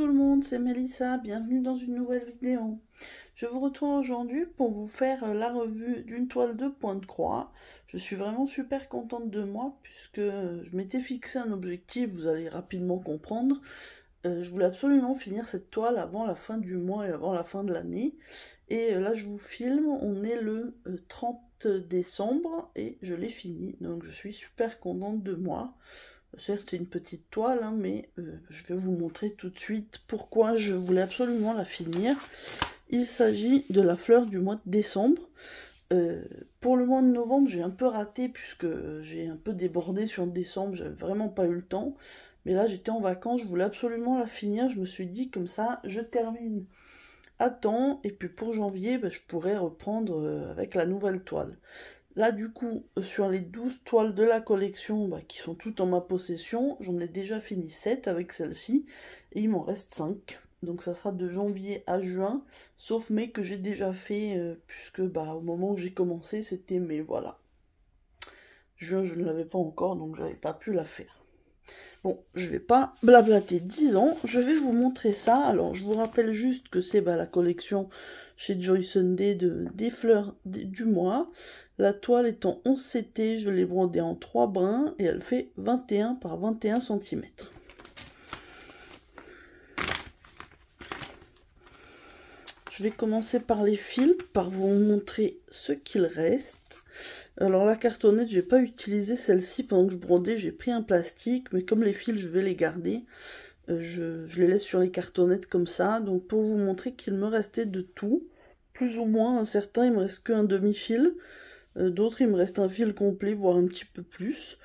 tout le monde, c'est Mélissa, bienvenue dans une nouvelle vidéo. Je vous retrouve aujourd'hui pour vous faire la revue d'une toile de pointe croix. Je suis vraiment super contente de moi puisque je m'étais fixé un objectif, vous allez rapidement comprendre. Je voulais absolument finir cette toile avant la fin du mois et avant la fin de l'année. Et là je vous filme, on est le 30 décembre et je l'ai fini, donc je suis super contente de moi. Certes, c'est une petite toile, hein, mais je vais vous montrer tout de suite pourquoi je voulais absolument la finir. Il s'agit de la fleur du mois de décembre. Pour le mois de novembre, j'ai un peu raté puisque j'ai un peu débordé sur décembre, j'avais vraiment pas eu le temps. Mais là, j'étais en vacances, je voulais absolument la finir. Je me suis dit, comme ça, je termine à temps. Et puis pour janvier, je pourrais reprendre avec la nouvelle toile. Là, du coup, sur les 12 toiles de la collection qui sont toutes en ma possession, j'en ai déjà fini 7 avec celle-ci, et il m'en reste 5. Donc ça sera de janvier à juin, sauf mai que j'ai déjà fait, puisque au moment où j'ai commencé, c'était mai, voilà. Juin, je ne l'avais pas encore, donc j'avais pas pu la faire. Bon, je vais pas blablater 10 ans, je vais vous montrer ça. Alors, je vous rappelle juste que c'est la collection chez Joy Sunday des fleurs du mois. La toile est en 11 CT, je l'ai brodée en 3 brins et elle fait 21 par 21 cm. Je vais commencer par les fils, par vous montrer ce qu'il reste. Alors la cartonnette, j'ai pas utilisé celle-ci pendant que je brodais, j'ai pris un plastique, mais comme les fils, je vais les garder. Je les laisse sur les cartonnettes comme ça, donc pour vous montrer qu'il me restait de tout, plus ou moins. Certains il me reste qu'un demi-fil, d'autres il me reste un fil complet, voire un petit peu plus.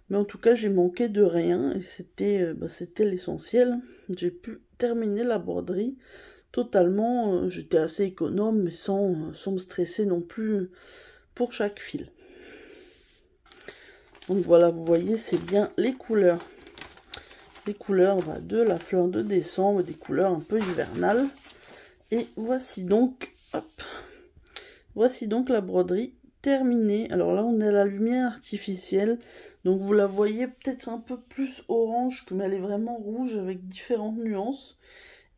Mais en tout cas, j'ai manqué de rien, et c'était l'essentiel. J'ai pu terminer la broderie totalement, j'étais assez économe, mais sans me stresser non plus pour chaque fil. Donc voilà, vous voyez, c'est bien les couleurs. Les couleurs de la fleur de décembre, des couleurs un peu hivernales. Et voici donc, voici donc la broderie terminée. Alors là, on est à la lumière artificielle. Donc vous la voyez peut-être un peu plus orange, mais elle est vraiment rouge avec différentes nuances.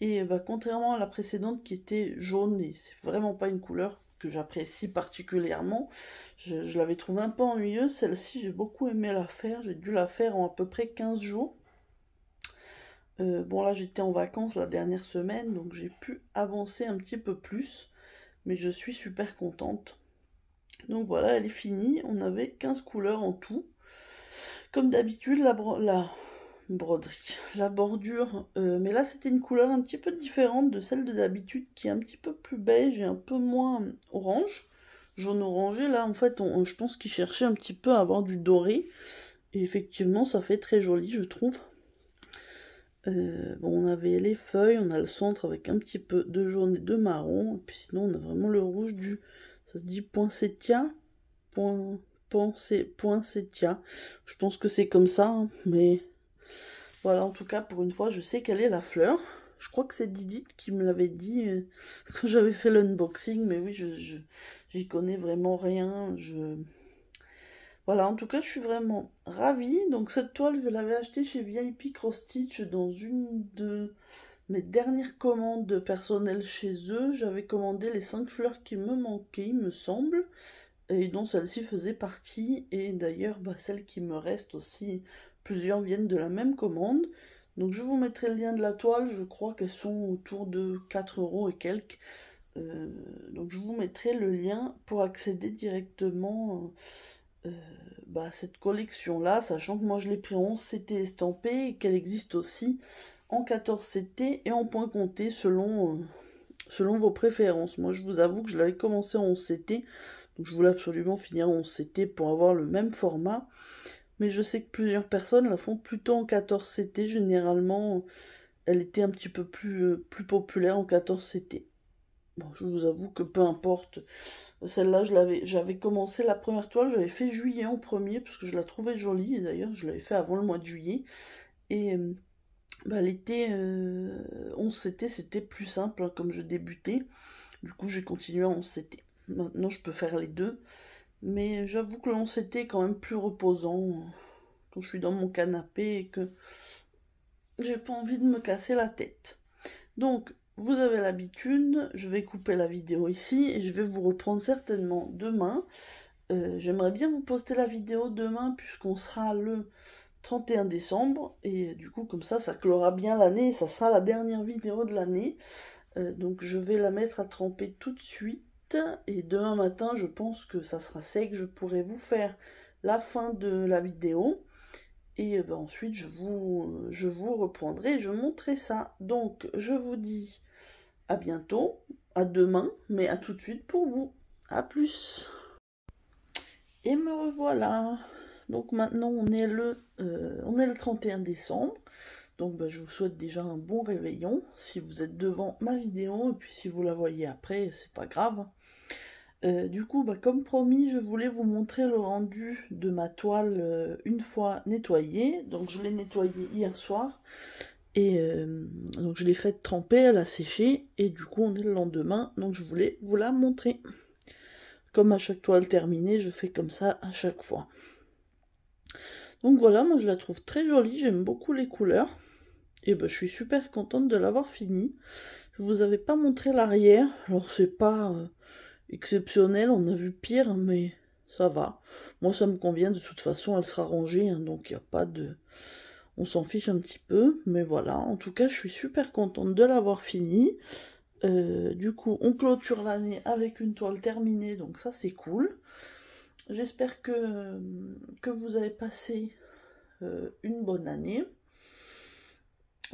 Et contrairement à la précédente qui était jaune, et c'est vraiment pas une couleur que j'apprécie particulièrement, je l'avais trouvée un peu ennuyeuse. Celle-ci, j'ai beaucoup aimé la faire, j'ai dû la faire en à peu près 15 jours. Bon là j'étais en vacances la dernière semaine, donc j'ai pu avancer un petit peu plus, mais je suis super contente. Donc voilà, elle est finie, on avait 15 couleurs en tout. Comme d'habitude, la broderie, la bordure, mais là c'était une couleur un petit peu différente de celle de d'habitude, qui est un petit peu plus beige et un peu moins orange, jaune orangé. Là en fait je pense qu'ils cherchaient un petit peu à avoir du doré, et effectivement ça fait très joli je trouve. Bon, on avait les feuilles, on a le centre avec un petit peu de jaune et de marron, et puis sinon on a vraiment le rouge du, ça se dit poinsettia, poinsettia, je pense que c'est comme ça, hein, mais voilà, en tout cas, pour une fois, je sais quelle est la fleur. Je crois que c'est Didit qui me l'avait dit quand j'avais fait l'unboxing, mais oui, j'y connais vraiment rien. Voilà, en tout cas, je suis vraiment ravie. Donc cette toile, je l'avais achetée chez VIP Cross Stitch dans une de mes dernières commandes personnelles chez eux. J'avais commandé les 5 fleurs qui me manquaient, il me semble, et dont celle-ci faisait partie. Et d'ailleurs, celles qui me restent aussi, plusieurs viennent de la même commande. Donc je vous mettrai le lien de la toile, je crois qu'elles sont autour de 4 € et quelques. Donc je vous mettrai le lien pour accéder directement à cette collection-là, sachant que moi je l'ai pris en 11 CT estampé et qu'elle existe aussi en 14 CT et en point compté selon vos préférences. Moi je vous avoue que je l'avais commencé en 11 CT, donc je voulais absolument finir en 11 CT pour avoir le même format. Mais je sais que plusieurs personnes la font plutôt en 14 CT. Généralement, elle était un petit peu plus populaire en 14 CT. Bon, je vous avoue que peu importe. Celle-là, j'avais commencé la première toile, j'avais fait juillet en premier, parce que je la trouvais jolie, et d'ailleurs, je l'avais fait avant le mois de juillet. Et l'été 11 CT, c'était plus simple, hein, comme je débutais. Du coup, j'ai continué en 11 CT. Maintenant, je peux faire les deux. Mais j'avoue que le 11 CT est quand même plus reposant quand je suis dans mon canapé et que j'ai pas envie de me casser la tête. Donc, vous avez l'habitude, je vais couper la vidéo ici et je vais vous reprendre certainement demain. J'aimerais bien vous poster la vidéo demain puisqu'on sera le 31 décembre et du coup comme ça clora bien l'année et ça sera la dernière vidéo de l'année. Donc je vais la mettre à tremper tout de suite et demain matin je pense que ça sera sec, je pourrai vous faire la fin de la vidéo et ensuite je vous reprendrai et je montrerai ça. Donc je vous dis à bientôt, à demain, mais à tout de suite pour vous. À plus. Et me revoilà. Donc maintenant on est le 31 décembre. Donc je vous souhaite déjà un bon réveillon si vous êtes devant ma vidéo, et puis si vous la voyez après, c'est pas grave. Du coup, comme promis, je voulais vous montrer le rendu de ma toile une fois nettoyée. Donc je l'ai nettoyée hier soir. Et donc je l'ai faite tremper, elle a séché. Et du coup, on est le lendemain. Donc je voulais vous la montrer. Comme à chaque toile terminée, je fais comme ça à chaque fois. Donc voilà, moi je la trouve très jolie. J'aime beaucoup les couleurs. Et je suis super contente de l'avoir fini. Je vous avais pas montré l'arrière. Alors c'est pas exceptionnel, on a vu pire, mais ça va. Moi ça me convient, de toute façon elle sera rangée, hein, donc il n'y a pas de... On s'en fiche un petit peu, mais voilà. En tout cas, je suis super contente de l'avoir fini. Du coup, on clôture l'année avec une toile terminée, donc ça c'est cool. J'espère que vous avez passé une bonne année.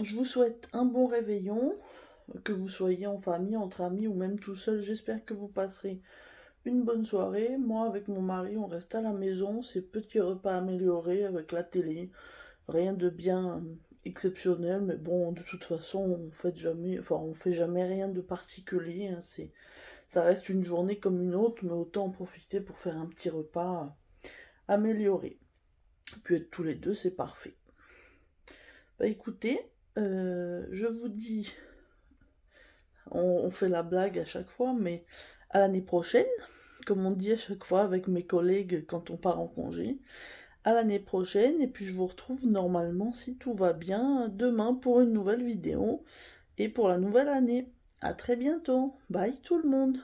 Je vous souhaite un bon réveillon, que vous soyez en famille, entre amis ou même tout seul. J'espère que vous passerez une bonne soirée. Moi, avec mon mari, on reste à la maison. C'est petit repas amélioré avec la télé. Rien de bien exceptionnel, mais bon, de toute façon, on fait jamais rien de particulier. Hein. Ça reste une journée comme une autre, mais autant en profiter pour faire un petit repas amélioré. Puis être tous les deux, c'est parfait. Écoutez, je vous dis, on fait la blague à chaque fois, mais à l'année prochaine, comme on dit à chaque fois avec mes collègues quand on part en congé. À l'année prochaine, et puis je vous retrouve normalement, si tout va bien, demain pour une nouvelle vidéo et pour la nouvelle année. À très bientôt. Bye tout le monde.